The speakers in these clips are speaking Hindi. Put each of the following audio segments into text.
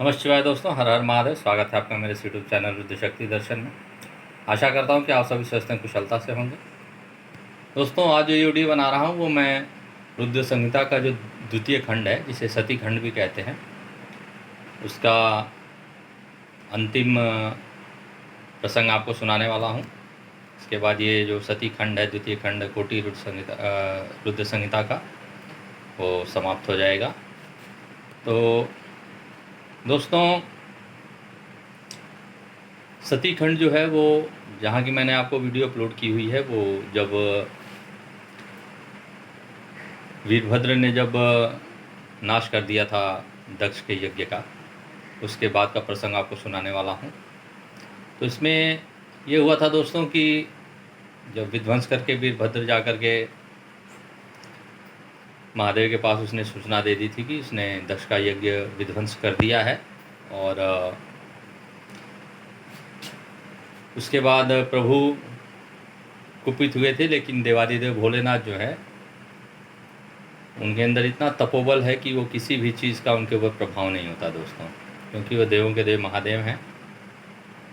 नमस्ते शिवाय दोस्तों, हर हर महादेव। स्वागत है आपका मेरे यूट्यूब चैनल रुद्र शक्ति दर्शन में। आशा करता हूँ कि आप सभी स्वस्थ हैं, कुशलता से होंगे। दोस्तों, आज जो वीडियो बना रहा हूँ वो मैं रुद्र संहिता का जो द्वितीय खंड है, जिसे सती खंड भी कहते हैं, उसका अंतिम प्रसंग आपको सुनाने वाला हूँ। इसके बाद ये जो सती खंड है, द्वितीय खंड कोटि रुद्र संहिता का, वो समाप्त हो जाएगा। तो दोस्तों, सती खंड जो है वो, जहाँ की मैंने आपको वीडियो अपलोड की हुई है, वो जब वीरभद्र ने जब नाश कर दिया था दक्ष के यज्ञ का, उसके बाद का प्रसंग आपको सुनाने वाला हूँ। तो इसमें ये हुआ था दोस्तों कि जब विध्वंस करके वीरभद्र जा कर के महादेव के पास उसने सूचना दे दी थी कि उसने दक्ष का यज्ञ विध्वंस कर दिया है, और उसके बाद प्रभु कुपित हुए थे। लेकिन देवादिदेव भोलेनाथ जो है, उनके अंदर इतना तपोबल है कि वो किसी भी चीज़ का उनके ऊपर प्रभाव नहीं होता दोस्तों, क्योंकि वो देवों के देव महादेव हैं।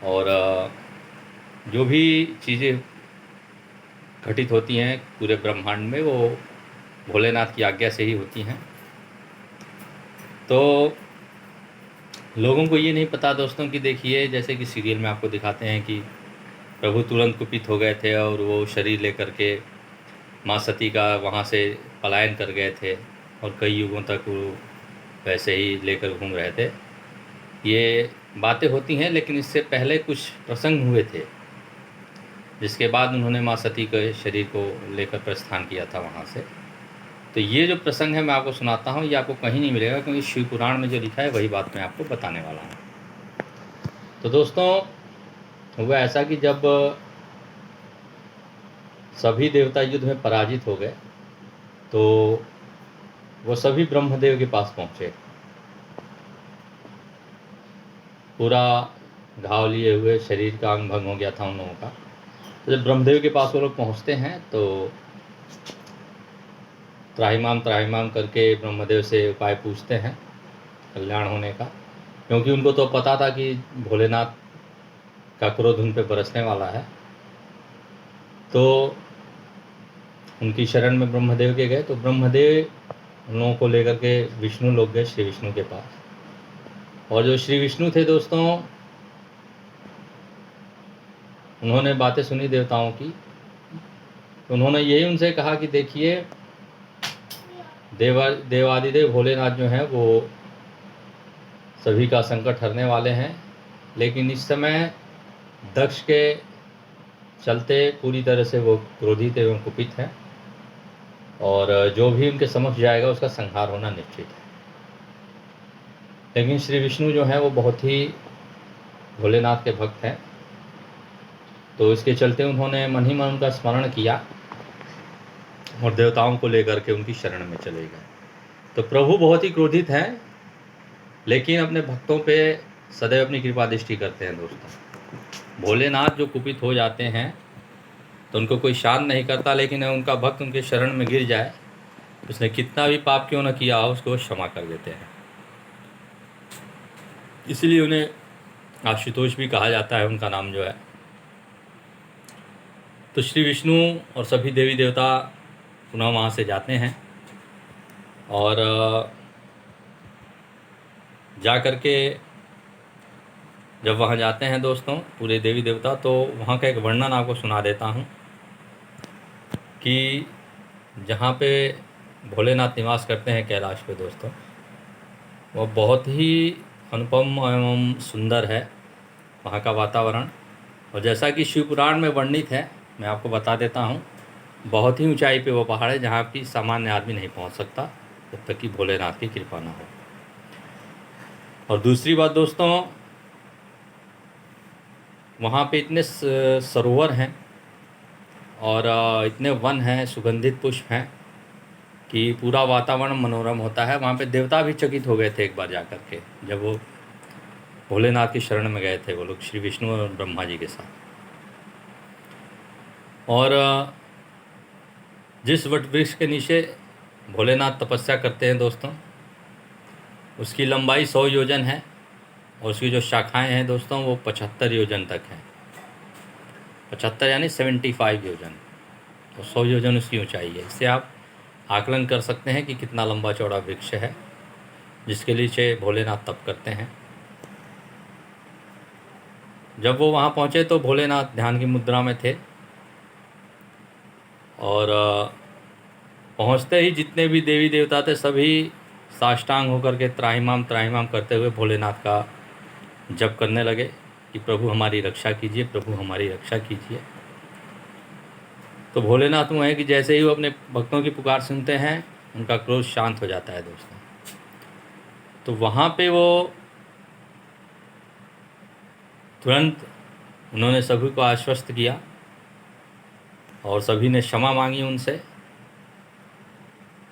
और जो भी चीज़ें घटित होती हैं पूरे ब्रह्मांड में, वो भोलेनाथ की आज्ञा से ही होती हैं। तो लोगों को ये नहीं पता दोस्तों कि देखिए, जैसे कि सीरियल में आपको दिखाते हैं कि प्रभु तुरंत कुपित हो गए थे और वो शरीर लेकर के माँ सती का वहाँ से पलायन कर गए थे, और कई युगों तक वो वैसे ही लेकर घूम रहे थे। ये बातें होती हैं, लेकिन इससे पहले कुछ प्रसंग हुए थे, जिसके बाद उन्होंने माँ सती के शरीर को लेकर प्रस्थान किया था वहाँ से। तो ये जो प्रसंग है मैं आपको सुनाता हूँ, ये आपको कहीं नहीं मिलेगा, क्योंकि शिव पुराण में जो लिखा है वही बात मैं आपको बताने वाला हूँ। तो दोस्तों, हुआ ऐसा कि जब सभी देवता युद्ध में पराजित हो गए, तो वो सभी ब्रह्मदेव के पास पहुँचे, पूरा घाव लिए हुए शरीर का अंग भंग हो गया था उन लोगों का। तो जब ब्रह्मदेव के पास वो लोग पहुँचते हैं, तो त्राहिमाम करके ब्रह्मदेव से उपाय पूछते हैं कल्याण होने का, क्योंकि उनको तो पता था कि भोलेनाथ का क्रोध उन पर बरसने वाला है। तो उनकी शरण में ब्रह्मदेव के गए, तो ब्रह्मदेव उन लोगों को लेकर के विष्णु लोग गए श्री विष्णु के पास। और जो श्री विष्णु थे दोस्तों, उन्होंने बातें सुनी देवताओं की, तो उन्होंने यही उनसे कहा कि देखिए, देवादिदेव भोलेनाथ जो हैं वो सभी का संकट हरने वाले हैं, लेकिन इस समय दक्ष के चलते पूरी तरह से वो क्रोधित एवं कुपित हैं, और जो भी उनके समक्ष जाएगा उसका संहार होना निश्चित है। लेकिन श्री विष्णु जो हैं वो बहुत ही भोलेनाथ के भक्त हैं, तो इसके चलते उन्होंने मन ही मन उनका स्मरण किया और देवताओं को लेकर के उनकी शरण में चले गए। तो प्रभु बहुत ही क्रोधित हैं, लेकिन अपने भक्तों पे सदैव अपनी कृपा दृष्टि करते हैं दोस्तों। भोलेनाथ जो कुपित हो जाते हैं तो उनको कोई शांत नहीं करता, लेकिन उनका भक्त उनके शरण में गिर जाए, उसने कितना भी पाप क्यों न किया हो, उसको क्षमा कर देते हैं। इसलिए उन्हें आशुतोष भी कहा जाता है, उनका नाम जो है। तो श्री विष्णु और सभी देवी देवता पुनः वहाँ से जाते हैं, और जा कर के जब वहाँ जाते हैं दोस्तों पूरे देवी देवता, तो वहाँ का एक वर्णन आपको सुना देता हूँ कि जहाँ पे भोलेनाथ निवास करते हैं कैलाश पे दोस्तों, वो बहुत ही अनुपम एवं सुंदर है वहाँ का वातावरण। और जैसा कि शिव पुराण में वर्णित है, मैं आपको बता देता हूँ, बहुत ही ऊंचाई पे वो पहाड़ है, जहाँ की सामान्य आदमी नहीं पहुँच सकता जब तक कि भोलेनाथ की कृपा ना हो। और दूसरी बात दोस्तों, वहाँ पे इतने सरोवर हैं और इतने वन हैं, सुगंधित पुष्प हैं कि पूरा वातावरण मनोरम होता है। वहाँ पे देवता भी चकित हो गए थे एक बार जा कर के, जब वो भोलेनाथ की शरण में गए थे वो लोग, श्री विष्णु और ब्रह्मा जी के साथ। और जिस वट वृक्ष के नीचे भोलेनाथ तपस्या करते हैं दोस्तों, उसकी लंबाई 100 योजन है और उसकी जो शाखाएं हैं दोस्तों वो 75 योजन तक हैं। 75 यानी 75 योजन, तो 100 योजन उसकी ऊंचाई है। इससे आप आकलन कर सकते हैं कि कितना लंबा चौड़ा वृक्ष है, जिसके नीचे भोलेनाथ तप करते हैं। जब वो वहाँ पहुँचे तो भोलेनाथ ध्यान की मुद्रा में थे, और पहुँचते ही जितने भी देवी देवता थे सभी साष्टांग होकर के त्राहिमाम त्राहिमाम करते हुए भोलेनाथ का जप करने लगे कि प्रभु हमारी रक्षा कीजिए, प्रभु हमारी रक्षा कीजिए। तो भोलेनाथ वो है कि जैसे ही वो अपने भक्तों की पुकार सुनते हैं उनका क्रोध शांत हो जाता है दोस्तों। तो वहाँ पे वो तुरंत उन्होंने सभी को आश्वस्त किया और सभी ने क्षमा मांगी उनसे,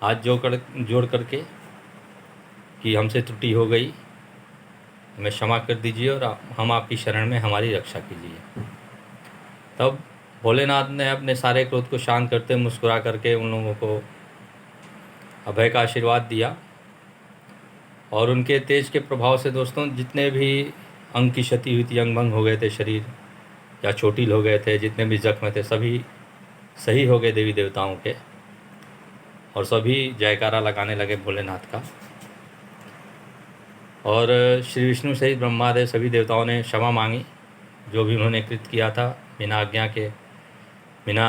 हाथ जोड़ करके कि हमसे त्रुटि हो गई, हमें क्षमा कर दीजिए और हम आपकी शरण में हमारी रक्षा कीजिए। तब भोलेनाथ ने अपने सारे क्रोध को शांत करते मुस्कुरा करके उन लोगों को अभय का आशीर्वाद दिया, और उनके तेज के प्रभाव से दोस्तों जितने भी अंग की क्षति हुई थी, अंग भंग हो गए थे शरीर या चोटिल हो गए थे, जितने भी जख्म थे सभी सही हो गए देवी देवताओं के, और सभी जयकारा लगाने लगे भोलेनाथ का। और श्री विष्णु सहित ब्रह्मादेव सभी देवताओं ने क्षमा मांगी, जो भी उन्होंने कृत किया था बिना आज्ञा के, बिना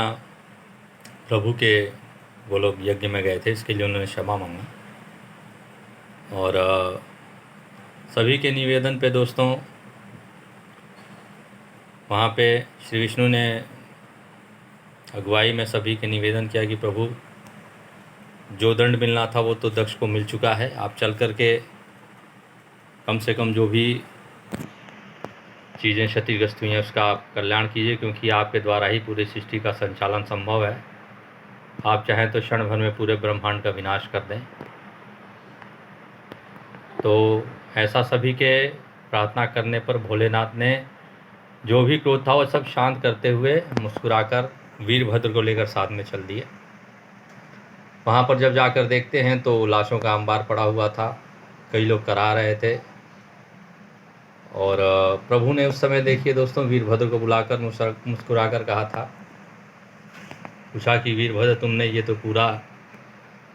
प्रभु के वो लोग यज्ञ में गए थे, इसके लिए उन्होंने क्षमा मांगा। और सभी के निवेदन पे दोस्तों वहाँ पे श्री विष्णु ने अगुवाई में सभी के निवेदन किया कि प्रभु जो दंड मिलना था वो तो दक्ष को मिल चुका है, आप चल कर के कम से कम जो भी चीज़ें क्षतिग्रस्त हुई हैं उसका आप कल्याण कीजिए, क्योंकि आपके द्वारा ही पूरी सृष्टि का संचालन संभव है। आप चाहें तो क्षण भर में पूरे ब्रह्मांड का विनाश कर दें। तो ऐसा सभी के प्रार्थना करने पर भोलेनाथ ने जो भी क्रोध था वो सब शांत करते हुए मुस्कुराकर वीरभद्र को लेकर साथ में चल दिए। वहाँ पर जब जाकर देखते हैं तो लाशों का अंबार पड़ा हुआ था, कई लोग करा रहे थे। और प्रभु ने उस समय देखिए दोस्तों वीरभद्र को बुलाकर मुस्कुराकर कहा था, पूछा कि वीरभद्र तुमने ये तो पूरा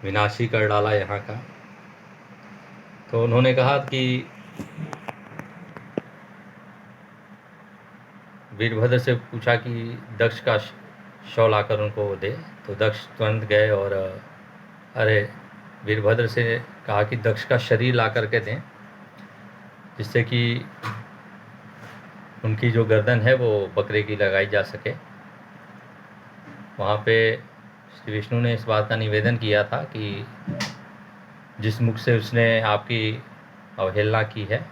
विनाश ही कर डाला यहाँ का। तो उन्होंने कहा कि वीरभद्र से पूछा कि दक्ष का शव लाकर उनको दे। तो दक्ष तुरंत गए और अरे वीरभद्र से कहा कि दक्ष का शरीर ला करके दें, जिससे कि उनकी जो गर्दन है वो बकरे की लगाई जा सके। वहाँ पे श्री विष्णु ने इस बात का निवेदन किया था कि जिस मुख से उसने आपकी अवहेलना की है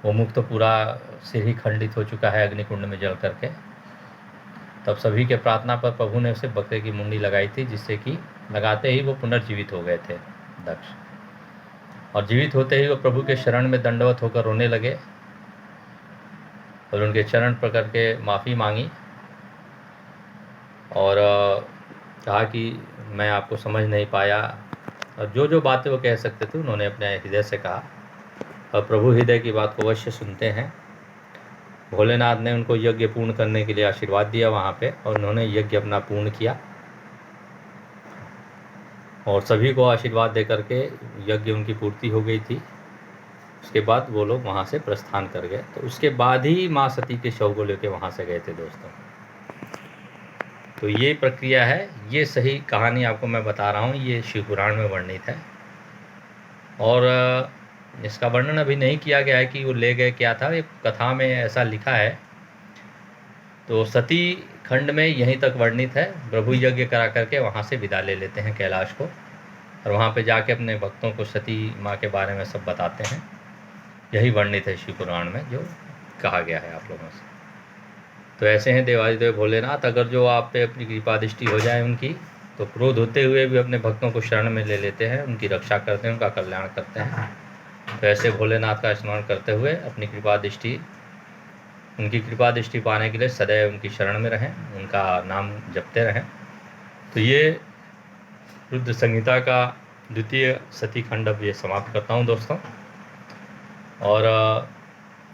वो मुख तो पूरा सिर ही खंडित हो चुका है अग्निकुंड में जल करके। तब सभी के प्रार्थना पर प्रभु ने उसे बकरे की मुंडी लगाई थी, जिससे कि लगाते ही वो पुनर्जीवित हो गए थे दक्ष। और जीवित होते ही वो प्रभु के शरण में दंडवत होकर रोने लगे और उनके चरण पकड़ के माफ़ी मांगी और कहा कि मैं आपको समझ नहीं पाया। और जो जो बातें वो कह सकते थे उन्होंने अपने हृदय से कहा, और प्रभु हृदय की बात को अवश्य सुनते हैं। भोलेनाथ ने उनको यज्ञ पूर्ण करने के लिए आशीर्वाद दिया वहाँ पे, और उन्होंने यज्ञ अपना पूर्ण किया और सभी को आशीर्वाद दे करके यज्ञ उनकी पूर्ति हो गई थी। उसके बाद वो लोग वहाँ से प्रस्थान कर गए। तो उसके बाद ही माँ सती के शव को लेकर वहाँ से गए थे दोस्तों। तो ये प्रक्रिया है, ये सही कहानी आपको मैं बता रहा हूँ, ये शिव पुराण में वर्णित है। और इसका वर्णन अभी नहीं किया गया है कि वो ले गए क्या था, ये कथा में ऐसा लिखा है। तो सती खंड में यहीं तक वर्णित है। प्रभु यज्ञ करा करके वहाँ से विदा ले लेते हैं कैलाश को, और वहाँ पे जाके अपने भक्तों को सती माँ के बारे में सब बताते हैं। यही वर्णित है शिव पुराण में जो कहा गया है आप लोगों से। तो ऐसे हैं देवादिदेव भोलेनाथ। अगर जो आप पे अपनी कृपा दृष्टि हो जाए उनकी, तो क्रोध होते हुए भी अपने भक्तों को शरण में ले लेते हैं, उनकी रक्षा करते हैं, उनका कल्याण करते हैं। तो ऐसे भोलेनाथ का स्मरण करते हुए अपनी कृपा दृष्टि, उनकी कृपा दृष्टि पाने के लिए सदैव उनकी शरण में रहें, उनका नाम जपते रहें। तो ये रुद्र संहिता का द्वितीय सती खंड अब ये समाप्त करता हूँ दोस्तों। और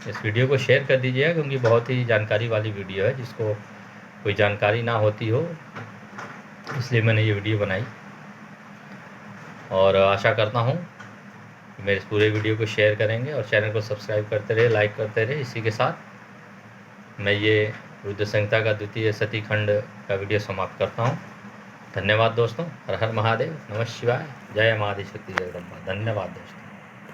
इस वीडियो को शेयर कर दीजिएगा, क्योंकि बहुत ही जानकारी वाली वीडियो है, जिसको कोई जानकारी ना होती हो इसलिए मैंने ये वीडियो बनाई। और आशा करता हूँ कि मेरे इस पूरे वीडियो को शेयर करेंगे और चैनल को सब्सक्राइब करते रहे, लाइक करते रहे। इसी के साथ मैं ये रुद्र संहिता का द्वितीय सती खंड का वीडियो समाप्त करता हूँ। धन्यवाद दोस्तों। हर हर महादेव, नमः शिवाय, जय माँ आदिशक्ति जगदम्बा। धन्यवाद दोस्तों।